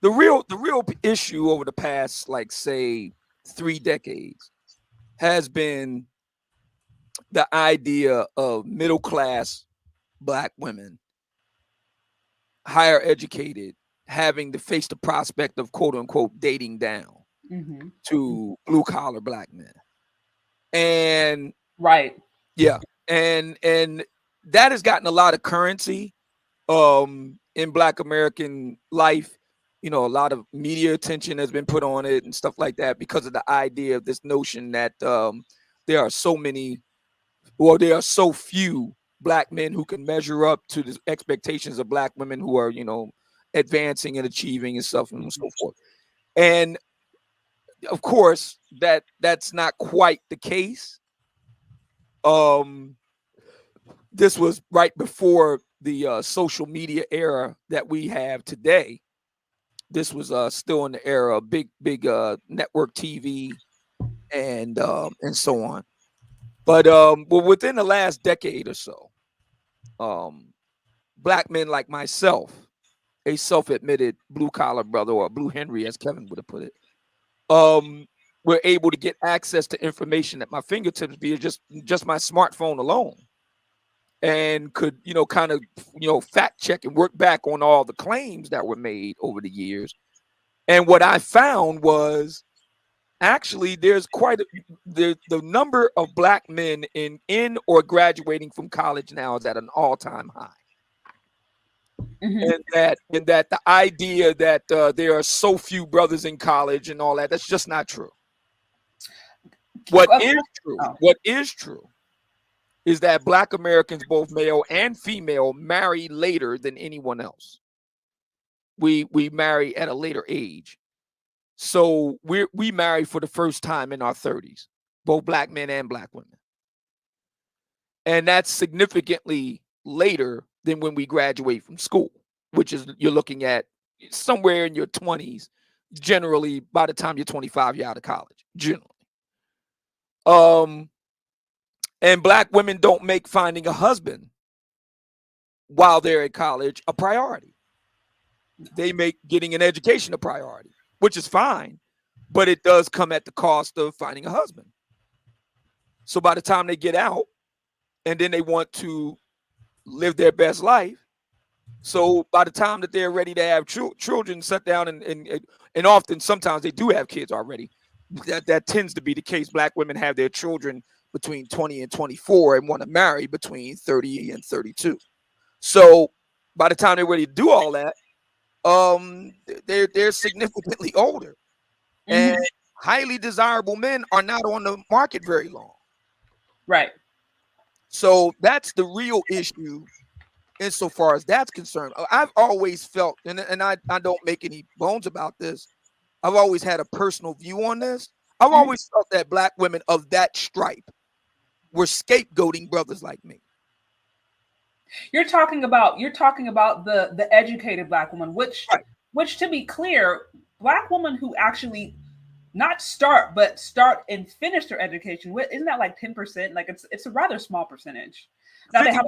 the real issue over the past, like, say, 3 decades has been the idea of middle class black women, higher educated, having to face the prospect of quote unquote dating down Mm-hmm. to blue collar black men. And Right. yeah, and that has gotten a lot of currency in black American life. You know, a lot of media attention has been put on it and stuff like that because of the idea of this notion that there are so many, or there are so few black men who can measure up to the expectations of black women who are, advancing and achieving and stuff and so forth. And of course, that's not quite the case. Um, this was right before the social media era that we have today. This was still in the era of big network TV and so on. But well, within the last decade or so, um, black men like myself, a self-admitted blue collar brother, or blue Henry, as Kevin would have put it, um, were able to get access to information at my fingertips via just my smartphone alone, and could, kind of, fact check and work back on all the claims that were made over the years. And what I found was actually there's quite the number of black men in or graduating from college now is at an all-time high. Mm-hmm. And that the idea that there are so few brothers in college and all that, that's just not true. What is true, Oh. what is true is that black Americans, both male and female, marry later than anyone else. We marry at a later age. So we marry for the first time in our 30s, both black men and black women. And that's significantly later than when we graduate from school, which is, you're looking at somewhere in your 20s. Generally, by the time you're 25, you're out of college, generally. And black women don't make finding a husband while they're at college a priority. They make getting an education a priority, which is fine, but it does come at the cost of finding a husband. So by the time they get out and then they want to live their best life, so by the time that they're ready to have children, sit down and often sometimes they do have kids already. That tends to be the case. Black women have their children between 20 and 24 and want to marry between 30 and 32. So by the time they're ready to do all that, they're significantly older. Mm-hmm. And highly desirable men are not on the market very long. Right. So that's the real issue insofar as that's concerned. I've always felt, and I don't make any bones about this, I've always had a personal view on this. I've Mm-hmm. always felt that black women of that stripe were scapegoating brothers like me. You're talking about the educated black woman, Right. which to be clear, black women who actually not start but start and finish their education, isn't that like 10%? Like it's a rather small percentage. Now they have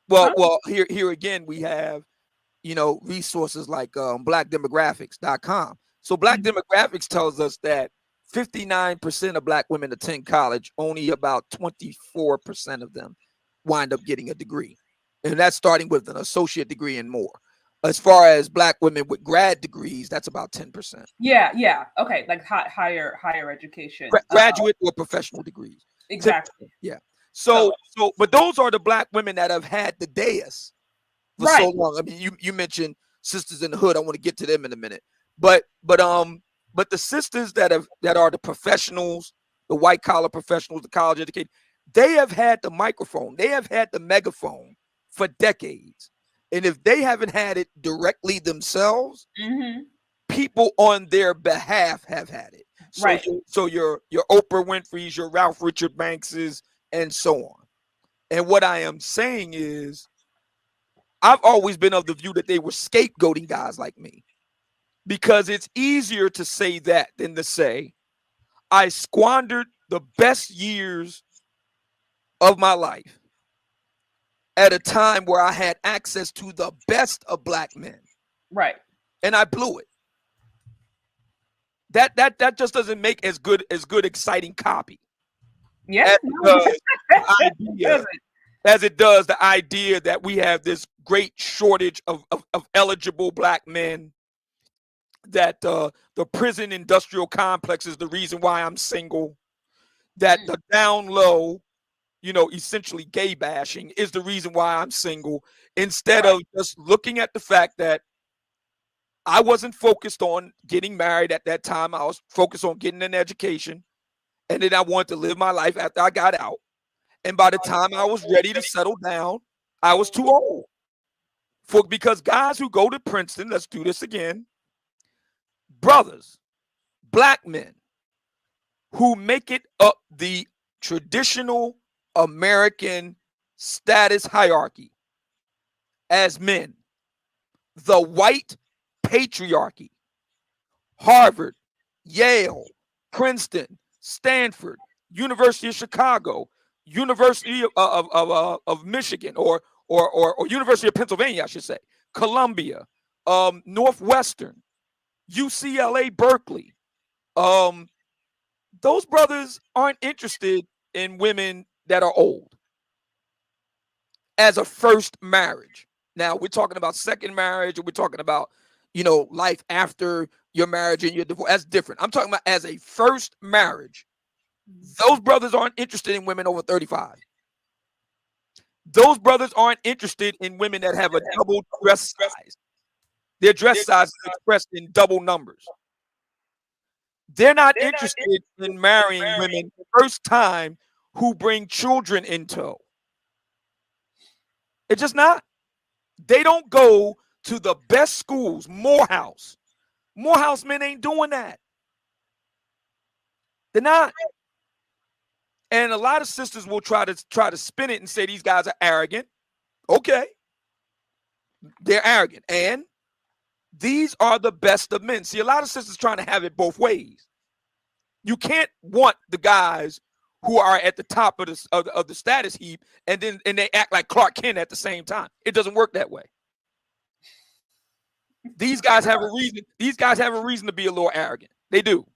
Well, huh? well, here again we have, resources like blackdemographics.com. So Black Mhm. Demographics tells us that 59% of black women attend college, only about 24% of them wind up getting a degree. And that's starting with an associate degree and more. As far as black women with grad degrees, that's about 10%. Yeah. Okay, like higher education. Graduate or professional degrees. Exactly. Yeah. So But those are the black women that have had the dais for right. so long. I mean, you mentioned Sisters in the Hood. I want to get to them in a minute. But the sisters that are the professionals, the white collar professionals, the college educated, they have had the microphone, they have had the megaphone for decades. And if they haven't had it directly themselves, Mm-hmm. people on their behalf have had it. Right. So your Oprah Winfrey's, your Ralph Richard Bankses, and so on. And what I am saying is, I've always been of the view that they were scapegoating guys like me, because it's easier to say that than to say I squandered the best years of my life at a time where I had access to the best of black men, Right. and I blew it. That just doesn't make as good exciting copy Yeah, as it no, does the it idea doesn't. that we have this great shortage of eligible black men, that the prison industrial complex is the reason why I'm single, that the down low, essentially gay bashing is the reason why I'm single, instead Right. of just looking at the fact that I wasn't focused on getting married at that time. I was focused on getting an education, and then I wanted to live my life after I got out. And by the time I was ready to settle down, I was too old. Because guys who go to Princeton, let's do this again, brothers, black men who make it up the traditional American status hierarchy as men, the white patriarchy, Harvard, Yale, Princeton, Stanford, University of Chicago, University of Michigan, or University of Pennsylvania, I should say, Columbia, Northwestern, UCLA, Berkeley. Those brothers aren't interested in women that are old as a first marriage. Now we're talking about second marriage, or we're talking about, life after your marriage and your divorce. That's different. I'm talking about as a first marriage. Those brothers aren't interested in women over 35. Those brothers aren't interested in women that have a double dress size. Their dress size is expressed in double numbers. They're not interested in marrying women first time who bring children in tow. It's just not. They don't go to the best schools. Morehouse men ain't doing that. They're not. And a lot of sisters will try to spin it and say these guys are arrogant. Okay, they're arrogant, and these are the best of men. See, a lot of sisters trying to have it both ways. You can't want the guys who are at the top of the status heap, and they act like Clark Kent at the same time. It doesn't work that way. These guys have a reason. These guys have a reason to be a little arrogant. They do,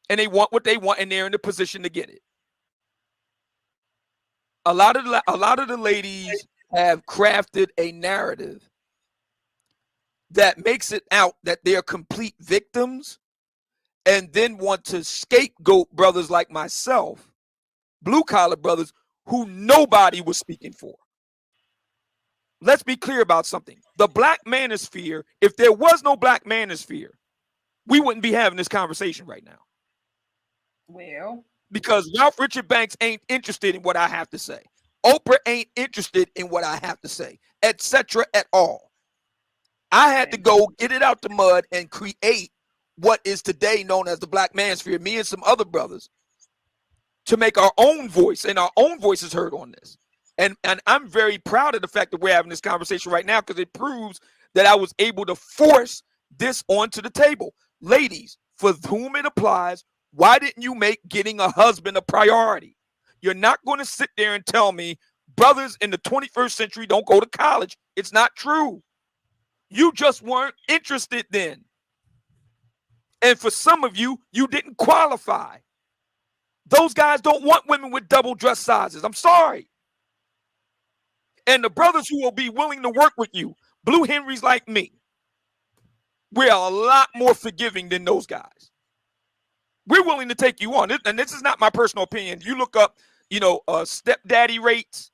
and they want what they want, and they're in the position to get it. A lot of the ladies have crafted a narrative that makes it out that they're complete victims, and then want to scapegoat brothers like myself, blue collar brothers who nobody was speaking for. Let's be clear about something. The black manosphere, if there was no black manosphere, we wouldn't be having this conversation right now. Well, Because Ralph Richard Banks ain't interested in what I have to say. Oprah ain't interested in what I have to say, etc. at all. I had to go get it out the mud and create what is today known as the black manosphere, me and some other brothers, to make our own voice, and our own voice is heard on this. And I'm very proud of the fact that we're having this conversation right now, because it proves that I was able to force this onto the table. Ladies, for whom it applies, why didn't you make getting a husband a priority? You're not going to sit there and tell me brothers in the 21st century don't go to college. It's not true. You just weren't interested then. And for some of you, you didn't qualify. Those guys don't want women with double dress sizes. I'm sorry. And the brothers who will be willing to work with you, Blue Henrys like me, we're a lot more forgiving than those guys. We're willing to take you on. And this is not my personal opinion. You look up, stepdaddy rates,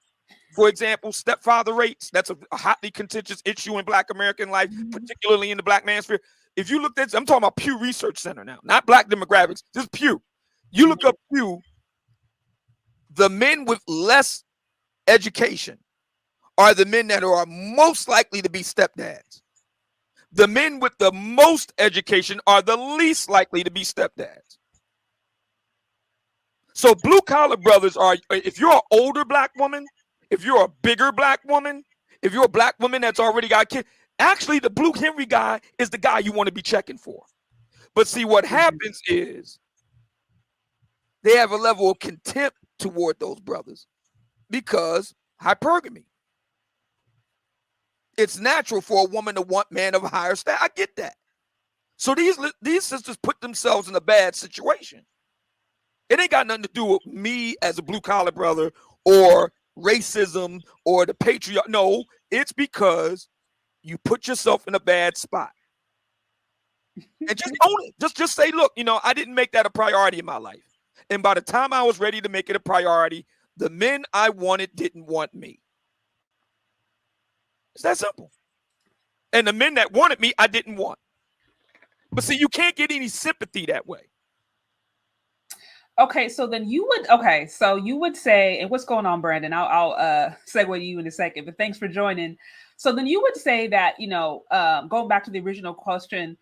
for example, stepfather rates. That's a hotly contentious issue in Black American life, particularly in the black manosphere. If you look at, I'm talking about Pew Research Center now, not Black Demographics, just Pew. You look up Pew, the men with less education are the men that are most likely to be stepdads. The men with the most education are the least likely to be stepdads. So blue collar brothers are, if you're an older black woman, if you're a bigger black woman, if you're a black woman that's already got kids, actually the Blue Henry guy is the guy you want to be checking for. But see, what happens is they have a level of contempt toward those brothers because hypergamy. It's natural for a woman to want man of a higher status. I get that. So these sisters put themselves in a bad situation. It ain't got nothing to do with me as a blue collar brother or racism or the patriarch. No, it's because you put yourself in a bad spot. And just own it. Just say, look, I didn't make that a priority in my life. And by the time I was ready to make it a priority, the men I wanted didn't want me. It's that simple. And the men that wanted me, I didn't want. But see, you can't get any sympathy that way. Okay, so then you would say, and what's going on, Brandon? I'll segue you in a second, but thanks for joining. So then you would say that, going back to the original question,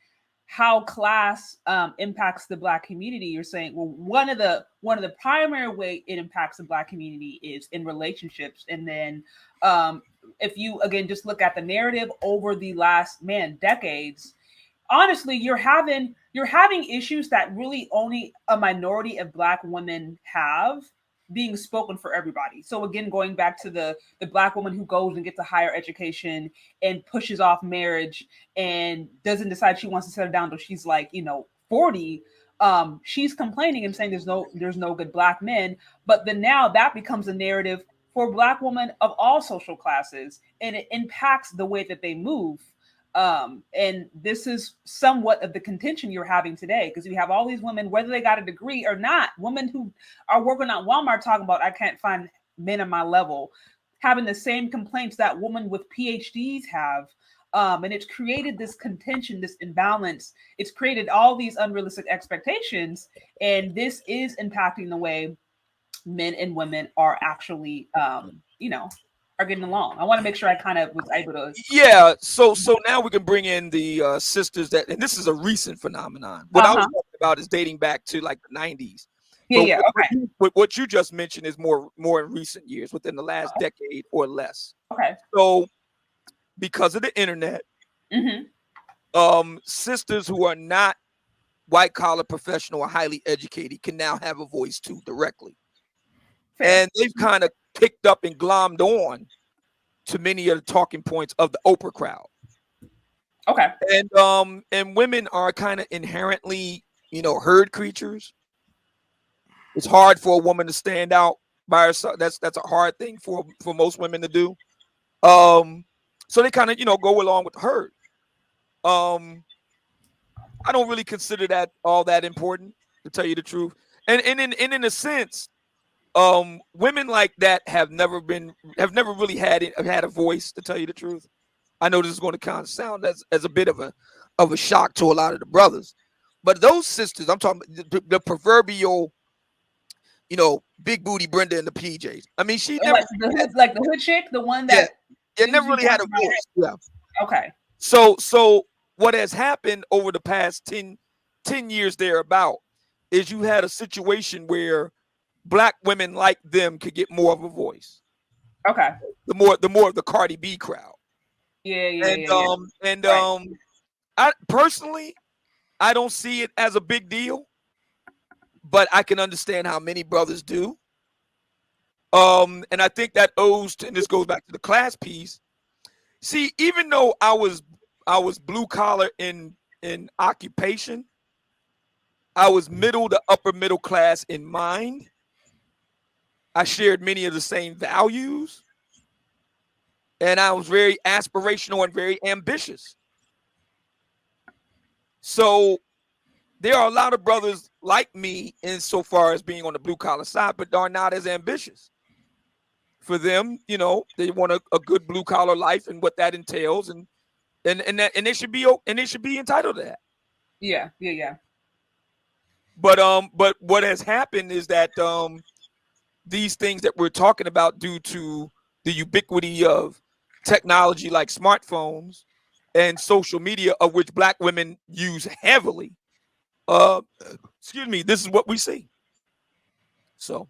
how class impacts the Black community. You're saying, well, one of the primary way it impacts the Black community is in relationships, and then if you again just look at the narrative over the last decades, honestly, you're having issues that really only a minority of Black women have being spoken for everybody. So again, going back to the Black woman who goes and gets a higher education and pushes off marriage and doesn't decide she wants to settle down until she's like, 40. She's complaining and saying there's no good Black men. But then now that becomes a narrative for Black women of all social classes, and it impacts the way that they move. And this is somewhat of the contention you're having today, because you have all these women, whether they got a degree or not, women who are working at Walmart talking about, I can't find men at my level, having the same complaints that women with PhDs have. And it's created this contention, this imbalance. It's created all these unrealistic expectations. And this is impacting the way men and women are actually, are getting along. I want to make sure I kind of was able to. Yeah. So now we can bring in the sisters and this is a recent phenomenon. What I was talking about is dating back to like the 90s. Yeah. Okay. What you just mentioned is more in recent years, within the last decade or less. Okay. So because of the internet, sisters who are not white collar professional or highly educated can now have a voice too directly. Fair. And they've kind of picked up and glommed on to many of the talking points of the Oprah crowd. Okay. And women are kind of inherently, herd creatures. It's hard for a woman to stand out by herself. That's a hard thing for most women to do. So they kind of, go along with the herd. I don't really consider that all that important, to tell you the truth. And in a sense, women like that have never really had a voice, to tell you the truth. I know this is going to kind of sound as a bit of a shock to a lot of the brothers, but those sisters, I'm talking the proverbial, big booty Brenda in the PJs. I mean, she never like the hood chick, the one that never really had a voice. Yeah. Okay. So what has happened over the past 10 years thereabout is you had a situation where Black women like them could get more of a voice. Okay. The more of the Cardi B crowd. Yeah. I personally, I don't see it as a big deal, but I can understand how many brothers do. And I think that and this goes back to the class piece. See, even though I was blue collar in occupation, I was middle to upper middle class in mind. I shared many of the same values, and I was very aspirational and very ambitious. So there are a lot of brothers like me insofar as being on the blue collar side, but are not as ambitious. For them, they want a good blue collar life and what that entails, and they should be entitled to that. Yeah. But what has happened is that these things that we're talking about, due to the ubiquity of technology like smartphones and social media, of which Black women use heavily, this is what we see. So